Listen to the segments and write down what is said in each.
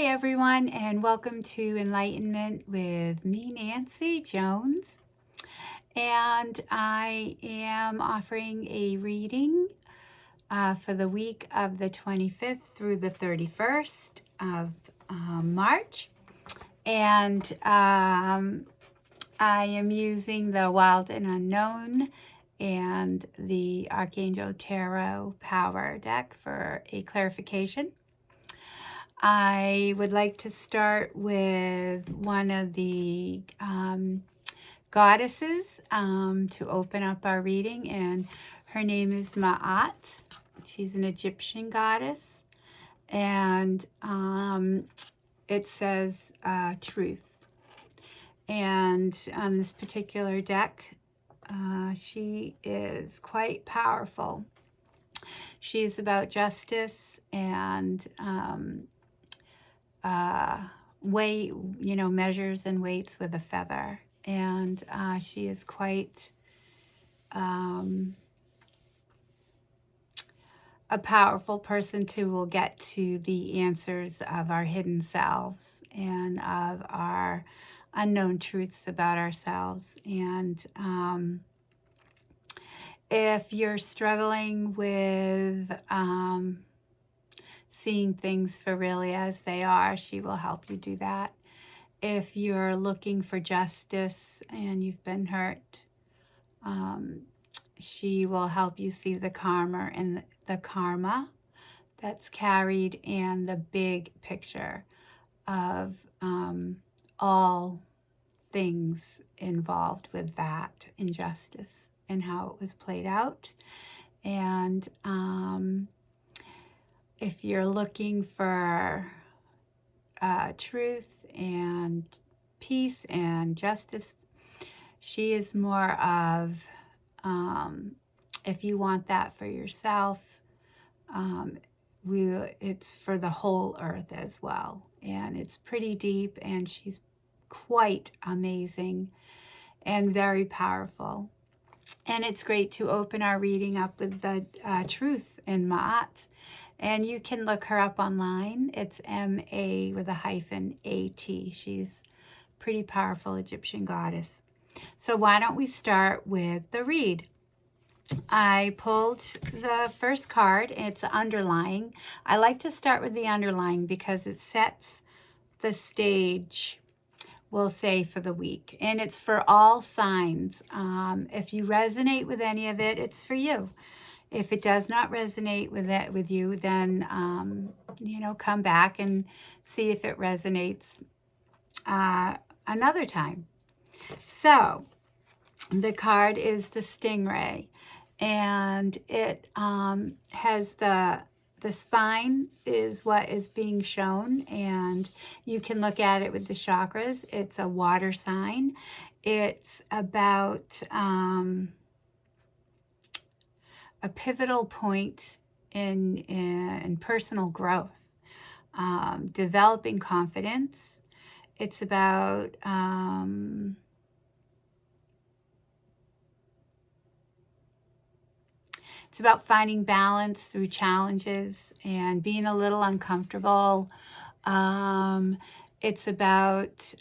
Hi everyone, and welcome to Enlightenment with me, Nancy Jones. And I am offering a reading for the week of the 25th through the 31st of March. And I am using the Wild and Unknown and the Archangel Tarot Power deck for a clarification. I would like to start with one of the goddesses to open up our reading, and her name is Ma'at. She's an Egyptian goddess, and it says truth. And on this particular deck, she is quite powerful. She's about justice and measures and weights with a feather. And she is quite a powerful person who will get to the answers of our hidden selves and of our unknown truths about ourselves. And if you're struggling with seeing things for really as they are, she will help you do that. If you're looking for justice and you've been hurt, she will help you see the karma and the karma that's carried and the big picture of all things involved with that injustice and how it was played out. And if you're looking for truth and peace and justice, she is more of, if you want that for yourself, it's for the whole earth as well. And it's pretty deep, and she's quite amazing and very powerful. And it's great to open our reading up with the truth in Ma'at. And you can look her up online. It's M-A with a hyphen A-T. She's a pretty powerful Egyptian goddess. So why don't we start with the read? I pulled the first card. It's underlying. I like to start with the underlying because it sets the stage, we'll say, for the week. And it's for all signs. If you resonate with any of it, it's for you. If it does not resonate with you, then, come back and see if it resonates another time. So the card is the stingray, and it has the spine is what is being shown, and you can look at it with the chakras. It's a water sign. It's about a pivotal point in personal growth, developing confidence. It's about finding balance through challenges and being a little uncomfortable. It's about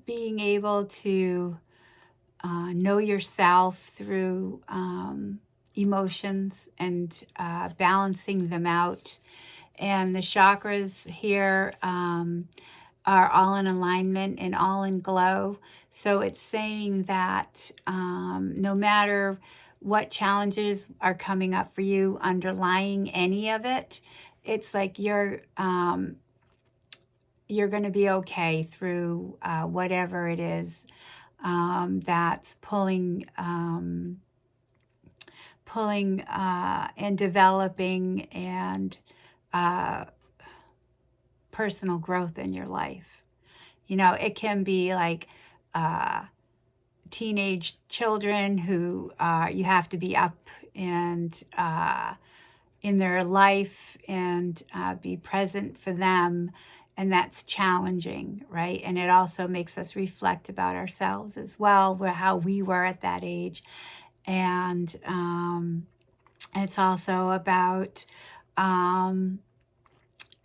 being able to know yourself through emotions and balancing them out. And the chakras here are all in alignment and all in glow. So it's saying that no matter what challenges are coming up for you, underlying any of it, it's like you're going to be okay through whatever it is that's pulling and developing and personal growth in your life. It can be like teenage children who you have to be up and in their life and be present for them. And that's challenging, right? And it also makes us reflect about ourselves as well, how we were at that age. And it's also about um,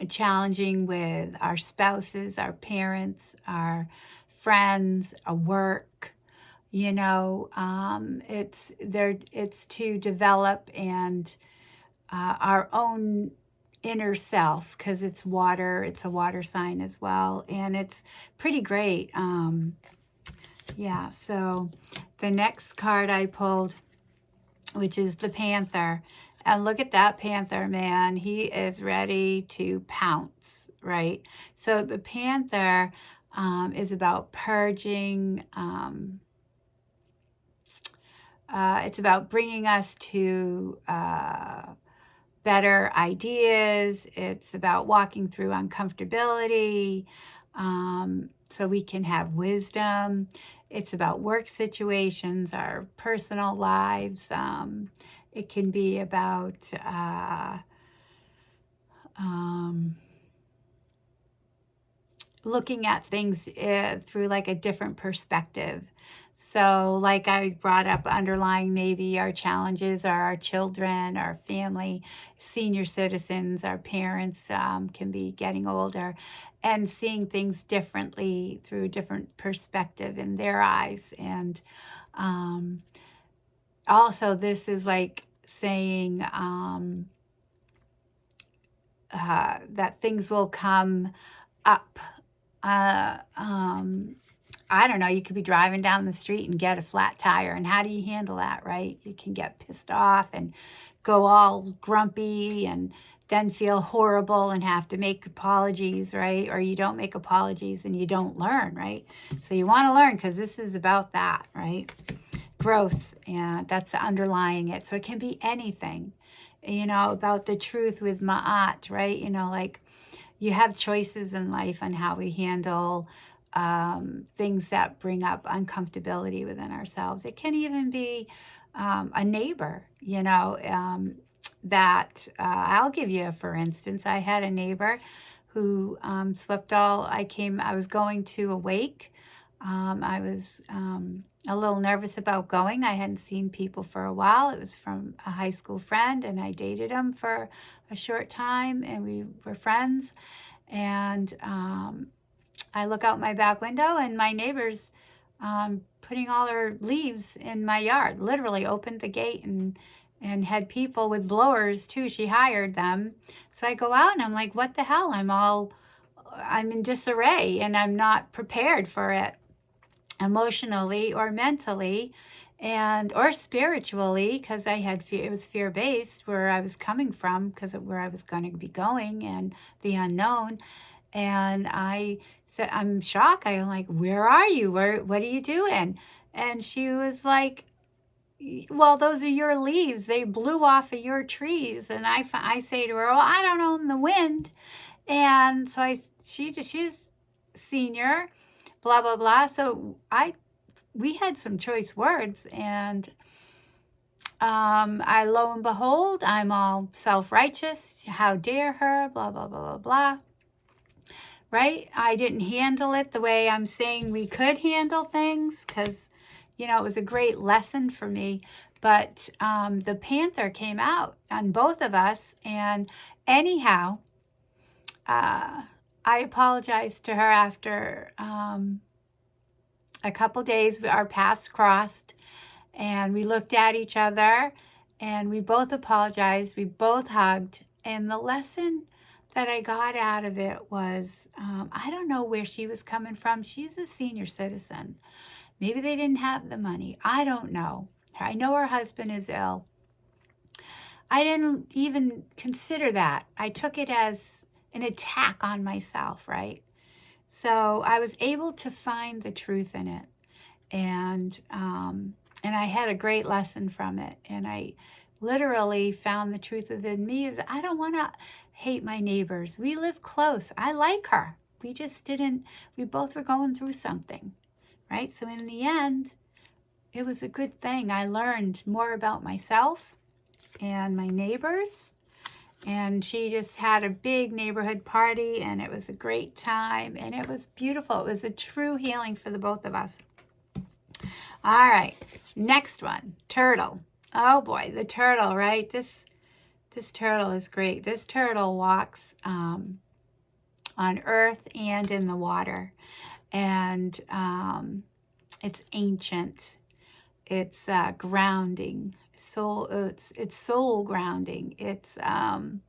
challenging with our spouses, our parents, our friends, our work. You know, it's to develop and our own inner self, because it's water. It's a water sign as well, and it's pretty great. Yeah. So the next card I pulled, which is the Panther. And look at that Panther, man. He is ready to pounce, right? So the Panther is about purging. It's about bringing us to better ideas. It's about walking through uncomfortability so we can have wisdom. It's about work situations, our personal lives. It can be about looking at things through like a different perspective. So like I brought up, underlying maybe our challenges are our children, our family, senior citizens, our parents can be getting older, and seeing things differently through a different perspective in their eyes. And also this is like saying that things will come up. I don't know, you could be driving down the street and get a flat tire, and how do you handle that, right? You can get pissed off and go all grumpy and then feel horrible and have to make apologies, right? Or you don't make apologies and you don't learn, right? So you want to learn, because this is about that, right? Growth, and that's underlying it. So it can be anything, you know, about the truth with Ma'at, right? You know, like you have choices in life on how we handle things that bring up uncomfortability within ourselves. It can even be a neighbor, you know, that I'll give you, for instance, I had a neighbor who swept all, I was going to a wake. I was a little nervous about going. I hadn't seen people for a while. It was from a high school friend, and I dated him for a short time, and we were friends. And I look out my back window, and my neighbor's putting all her leaves in my yard. Literally opened the gate and had people with blowers too. She hired them. So I go out and I'm like, what the hell? I'm in disarray, and I'm not prepared for it emotionally or mentally and or spiritually, because I had fear. It was fear-based where I was coming from, because of where I was going to be going and the unknown. And I said, I'm shocked. I'm like, where are you? What are you doing? And she was like, well, those are your leaves. They blew off of your trees. And I say to her, well, I don't own the wind. And so she's senior, blah, blah, blah. So we had some choice words, and lo and behold, I'm all self-righteous. How dare her, blah, blah, blah, blah, blah. Right? I didn't handle it the way I'm saying we could handle things, because, you know, it was a great lesson for me. But the Panther came out on both of us. And anyhow, I apologized to her after a couple days. Our paths crossed, and we looked at each other, and we both apologized. We both hugged. And the lesson that I got out of it was, I don't know where she was coming from. She's a senior citizen. Maybe they didn't have the money. I don't know. I know her husband is ill. I didn't even consider that. I took it as an attack on myself, right? So I was able to find the truth in it. And I had a great lesson from it. And I literally found the truth within me is I don't want to hate my neighbors. We live close. I like her. We both were going through something, right? So in the end, it was a good thing. I learned more about myself and my neighbors. And she just had a big neighborhood party, and it was a great time, and it was beautiful. It was a true healing for the both of us. All right, next one, turtle. Oh boy, the turtle, right? This This turtle is great. This turtle walks on earth and in the water. And it's ancient. It's grounding. It's soul grounding. It's the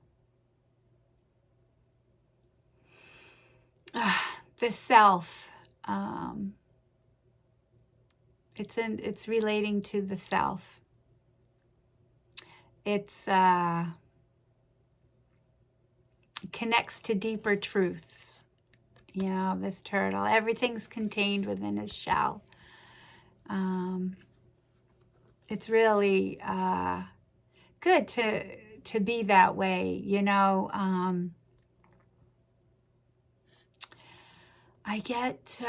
self. It's relating to the self. It's connects to deeper truths. You know, this turtle, everything's contained within his shell. It's really good to be that way, you know. I get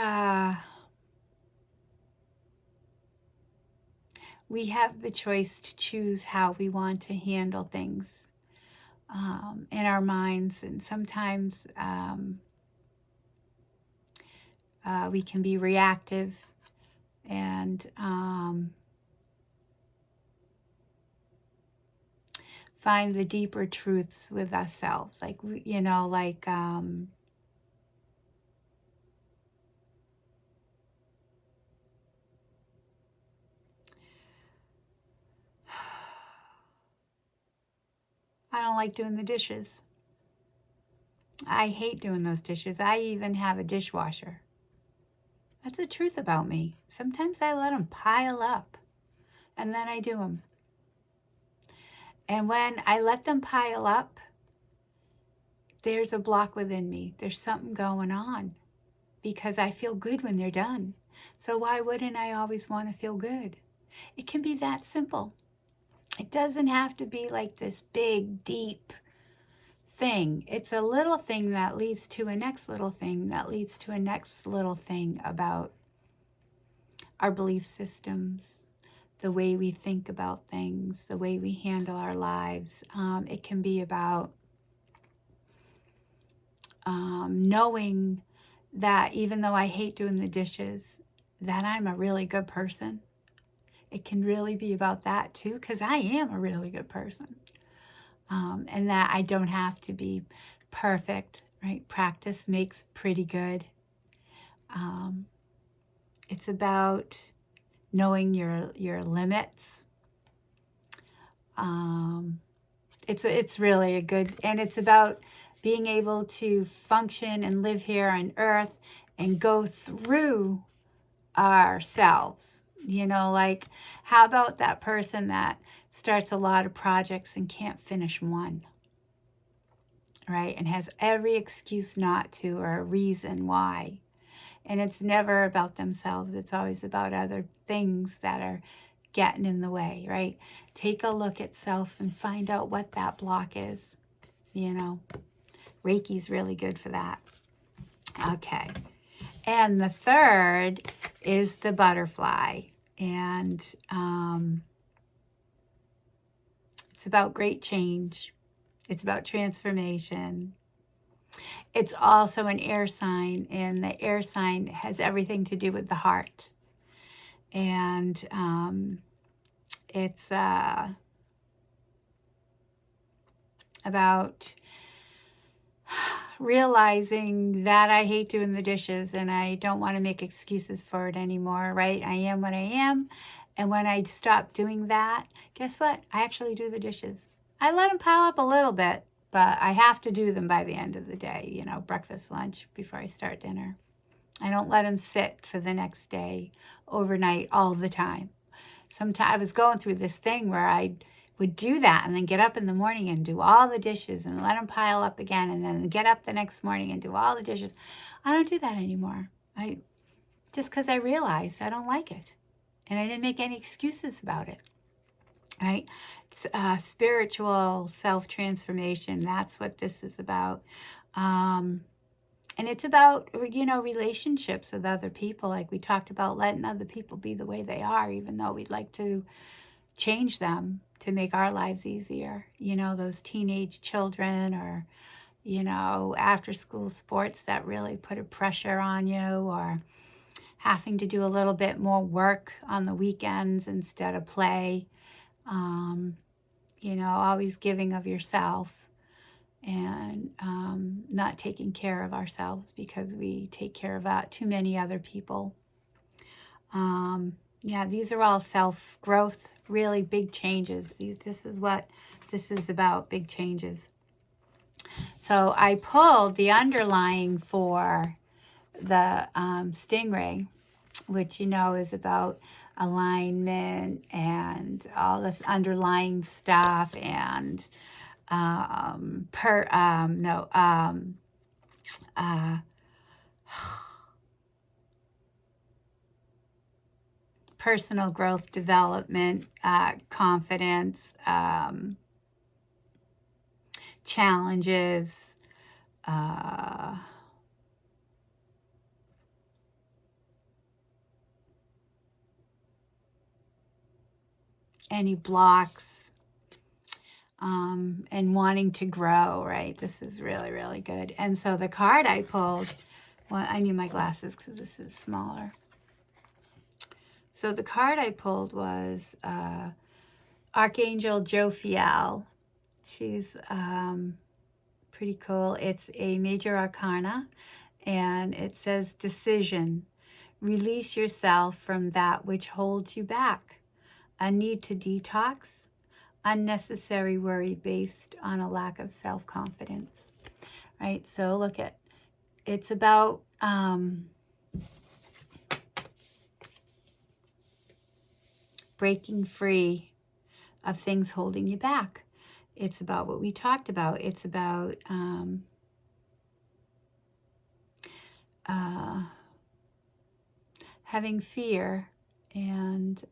we have the choice to choose how we want to handle things in our minds, and sometimes we can be reactive and find the deeper truths with ourselves, like, you know, like I don't like doing the dishes. I hate doing those dishes. I even have a dishwasher. That's the truth about me. Sometimes I let them pile up and then I do them. And when I let them pile up, there's a block within me. There's something going on because I feel good when they're done. So why wouldn't I always want to feel good? It can be that simple. It doesn't have to be like this big, deep thing. It's a little thing that leads to a next little thing that leads to a next little thing about our belief systems, the way we think about things, the way we handle our lives. It can be about knowing that even though I hate doing the dishes, that I'm a really good person. It can really be about that too, because I am a really good person. And that I don't have to be perfect, right? Practice makes pretty good. It's about knowing your limits. It's really a good, and it's about being able to function and live here on earth and go through ourselves. You know, like, how about that person that starts a lot of projects and can't finish one, right? And has every excuse not to or a reason why. And it's never about themselves. It's always about other things that are getting in the way, right? Take a look at self and find out what that block is. You know, Reiki's really good for that. Okay. And the third is the butterfly. And it's about great change. It's about transformation. It's also an air sign, and the air sign has everything to do with the heart. And it's about realizing that I hate doing the dishes and I don't want to make excuses for it anymore, right? I am what I am. And when I stop doing that, guess what? I actually do the dishes. I let them pile up a little bit, but I have to do them by the end of the day, you know, breakfast, lunch, before I start dinner. I don't let them sit for the next day, overnight, all the time. Sometimes I was going through this thing where I would do that and then get up in the morning and do all the dishes and let them pile up again, and then get up the next morning and do all the dishes. I don't do that anymore. Just because I realized I don't like it, and I didn't make any excuses about it. Right? It's, spiritual self-transformation. That's what this is about. And it's about, you know, relationships with other people. Like we talked about, letting other people be the way they are, even though we'd like to change them to make our lives easier. You know, those teenage children, or, you know, after school sports that really put a pressure on you, or having to do a little bit more work on the weekends instead of play. always giving of yourself and not taking care of ourselves because we take care of too many other people. Yeah, these are all self-growth, really big changes. This is what this is about, big changes. So I pulled the underlying for the stingray, which is about alignment and all this underlying stuff and personal growth development, confidence, challenges, any blocks, and wanting to grow, right? This is really, really good. And so the card I pulled, well, I need my glasses because this is smaller. So the card I pulled was Archangel Jophiel. She's pretty cool. It's a major arcana, and it says decision. Release yourself from that which holds you back. A need to detox, unnecessary worry based on a lack of self-confidence, right? So look at, it's about breaking free of things holding you back. It's about what we talked about. It's about having fear and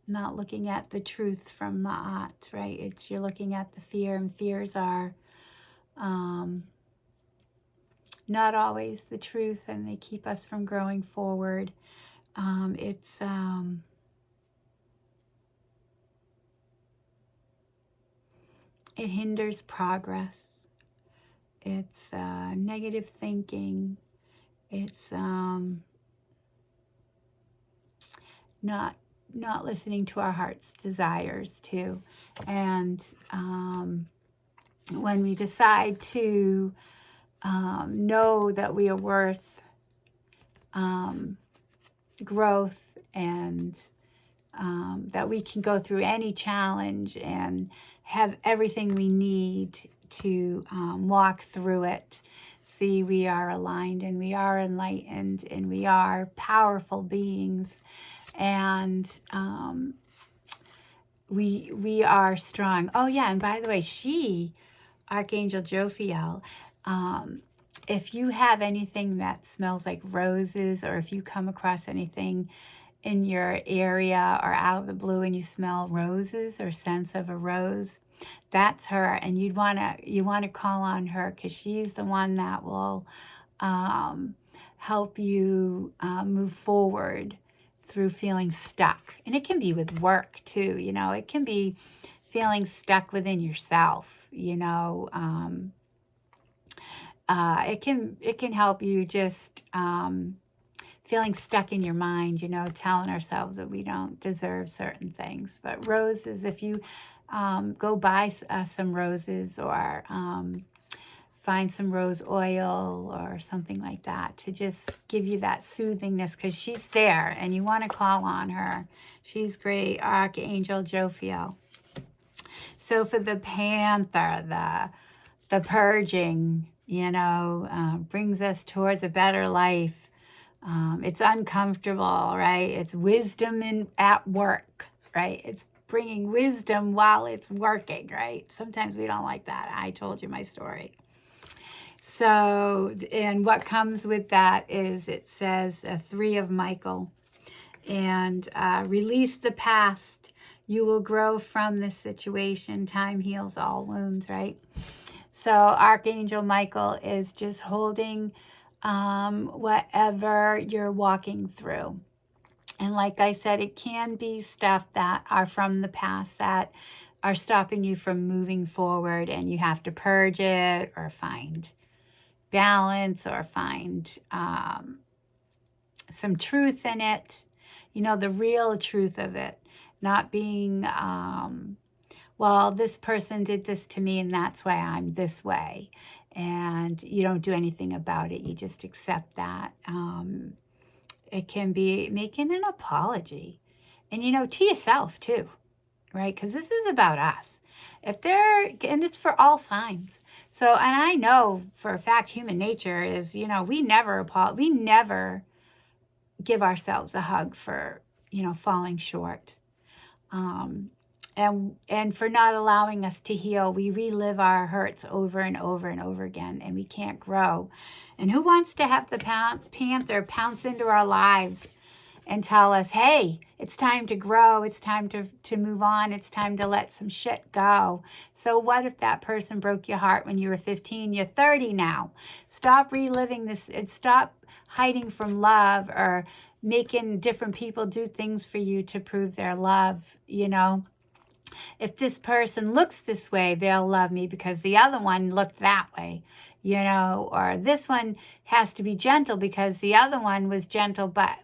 not looking at the truth from Ma'at, right? You're looking at the fear, and fears are not always the truth, and they keep us from growing forward. It hinders progress. It's negative thinking. It's not listening to our heart's desires too. And when we decide to know that we are worth growth and that we can go through any challenge and have everything we need to walk through it. See, we are aligned and we are enlightened and we are powerful beings, and we are strong. Oh yeah, and by the way, Archangel Jophiel, if you have anything that smells like roses, or if you come across anything in your area or out of the blue and you smell roses or sense of a rose, that's her. And you want to call on her, because she's the one that will help you move forward through feeling stuck. And it can be with work too, it can be feeling stuck within yourself, it can help you just feeling stuck in your mind, telling ourselves that we don't deserve certain things. But roses, if you go buy some roses, or find some rose oil or something like that to just give you that soothingness, because she's there and you want to call on her. She's great. Archangel Jophiel. So for the Panther, the purging, brings us towards a better life. It's uncomfortable, right? It's wisdom at work, right? It's bringing wisdom while it's working, right? Sometimes we don't like that. I told you my story. So, and what comes with that is, it says 3 of Michael, and release the past. You will grow from this situation. Time heals all wounds, right? So Archangel Michael is just holding whatever you're walking through. And like I said, it can be stuff that are from the past that are stopping you from moving forward, and you have to purge it or find balance or find some truth in it, the real truth of it, not being well, this person did this to me and that's why I'm this way. And you don't do anything about it. You just accept that. It can be making an apology. And, to yourself too, right? Because this is about us. And it's for all signs. So, and I know for a fact, human nature is, we never give ourselves a hug for, falling short. And for not allowing us to heal. We relive our hurts over and over and over again, and we can't grow. And who wants to have the panther pounce into our lives and tell us, hey, it's time to grow, it's time to move on, it's time to let some shit go. So what if that person broke your heart when you were 15? You're 30 now. Stop reliving this and stop hiding from love or making different people do things for you to prove their love. If this person looks this way, they'll love me because the other one looked that way, or this one has to be gentle because the other one was gentle but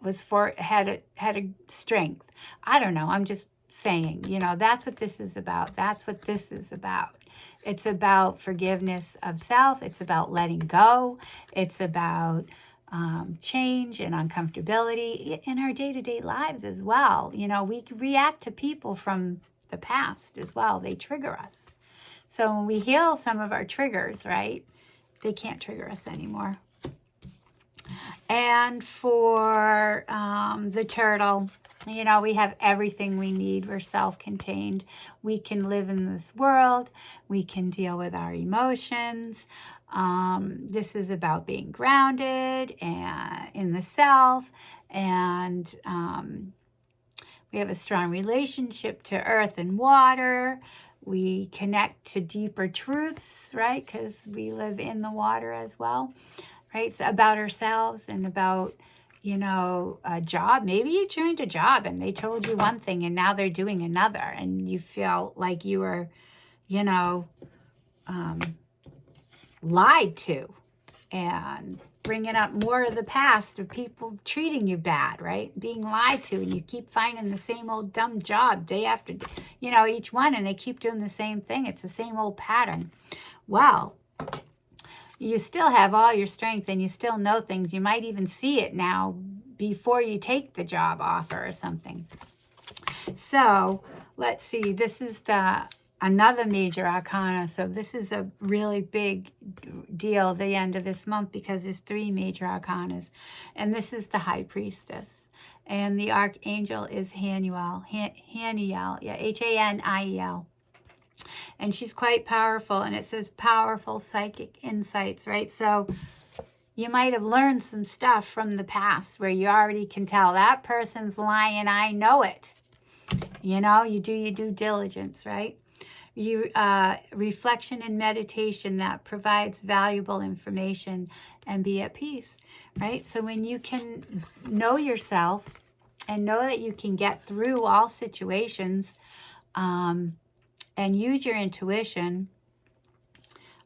had a strength. I don't know. I'm just saying, that's what this is about. That's what this is about. It's about forgiveness of self. It's about letting go. It's about change and uncomfortability in our day-to-day lives as well. We react to people from the past as well. They trigger us. So when we heal some of our triggers, right, they can't trigger us anymore. And for the turtle, we have everything we need. We're self-contained. We can live in this world. We can deal with our emotions. This is about being grounded and in the self. And we have a strong relationship to earth and water. We connect to deeper truths, right? Because we live in the water as well, right? So about ourselves and about, a job. Maybe you joined a job and they told you one thing and now they're doing another. And you feel like you were, lied to. And bringing up more of the past of people treating you bad, right? Being lied to, and you keep finding the same old dumb job day after, each one, and they keep doing the same thing. It's the same old pattern. Well, you still have all your strength and you still know things. You might even see it now before you take the job offer or something. So let's see, this is another major arcana. So this is a really big deal at the end of this month because there's 3 major arcanas. And this is the High Priestess. And the archangel is Haniel. Haniel, yeah, Haniel. And she's quite powerful. And it says powerful psychic insights, right? So you might have learned some stuff from the past where you already can tell that person's lying. I know it. You do your due diligence, right? Reflection and meditation that provides valuable information and be at peace, right? So when you can know yourself and know that you can get through all situations and use your intuition,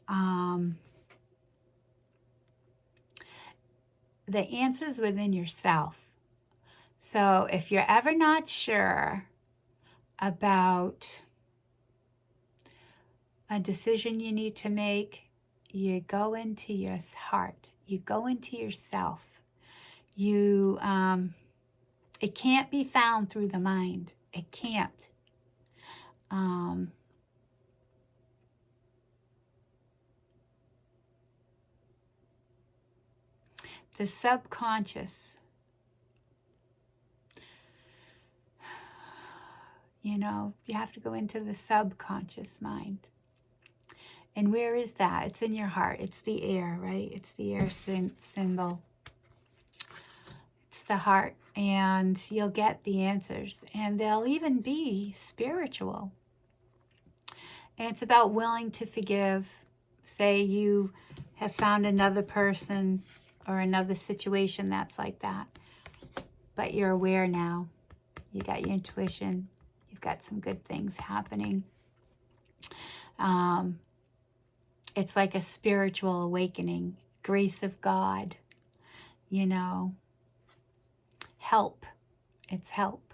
the answer's within yourself. So if you're ever not sure about a decision you need to make, you go into your heart. You go into yourself. It can't be found through the mind. It can't. The subconscious, you have to go into the subconscious mind. And where is that? It's in your heart. It's the air, right? It's the air symbol. It's the heart. And you'll get the answers. And they'll even be spiritual. And it's about willing to forgive. Say you have found another person or another situation that's like that. But you're aware now. You got your intuition. You've got some good things happening. It's like a spiritual awakening, grace of God, help. It's help.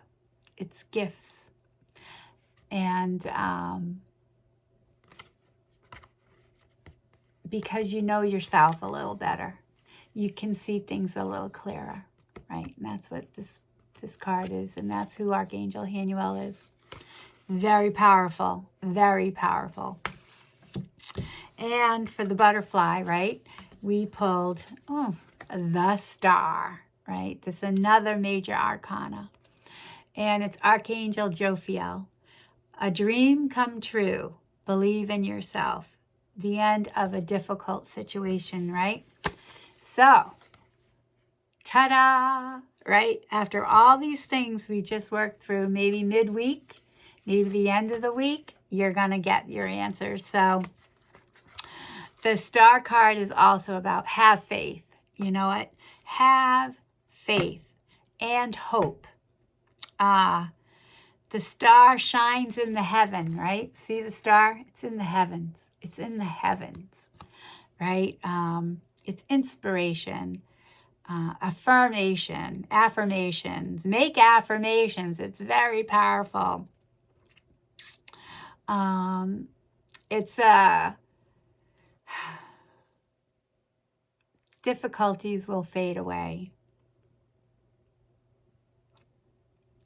It's gifts. And because you know yourself a little better, you can see things a little clearer, right? And that's what this card is, and that's who Archangel Hanuel is. Very powerful, very powerful. And for the butterfly, right, we pulled the Star, right? This is another major arcana. And it's Archangel Jophiel. A dream come true. Believe in yourself. The end of a difficult situation, right? So, ta-da, right? After all these things we just worked through, maybe midweek, maybe the end of the week, you're going to get your answers. So, the Star card is also about have faith. You know what? Have faith and hope. The star shines in the heaven, right? See the star? It's in the heavens. It's in the heavens, right? It's inspiration, affirmations. Make affirmations. It's very powerful. It's difficulties will fade away.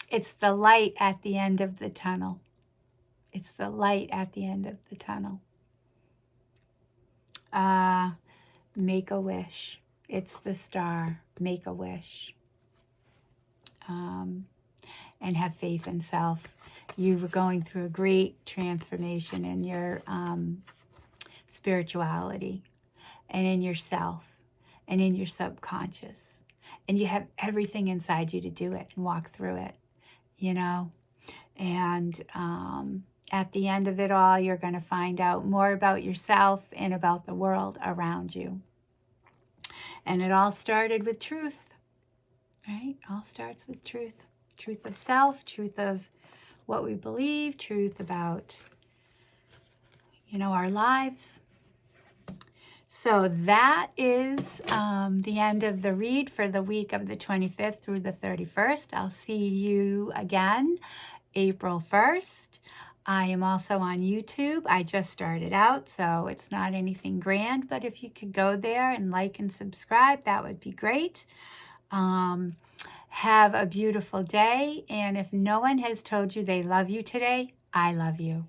It's the light at the end of the tunnel. It's the light at the end of the tunnel. Make a wish. It's the star. Make a wish. And have faith in self. You were going through a great transformation in your spirituality and in yourself and in your subconscious. And you have everything inside you to do it and walk through it, you know. And at the end of it all, you're going to find out more about yourself and about the world around you. And it all started with truth, right? All starts with truth. Truth of self, truth of what we believe, truth about, you know, our lives. So that is the end of the read for the week of the 25th through the 31st. I'll see you again April 1st. I am also on YouTube. I just started out, so it's not anything grand, but if you could go there and like and subscribe, that would be great. Have a beautiful day, and if no one has told you they love you today, I love you.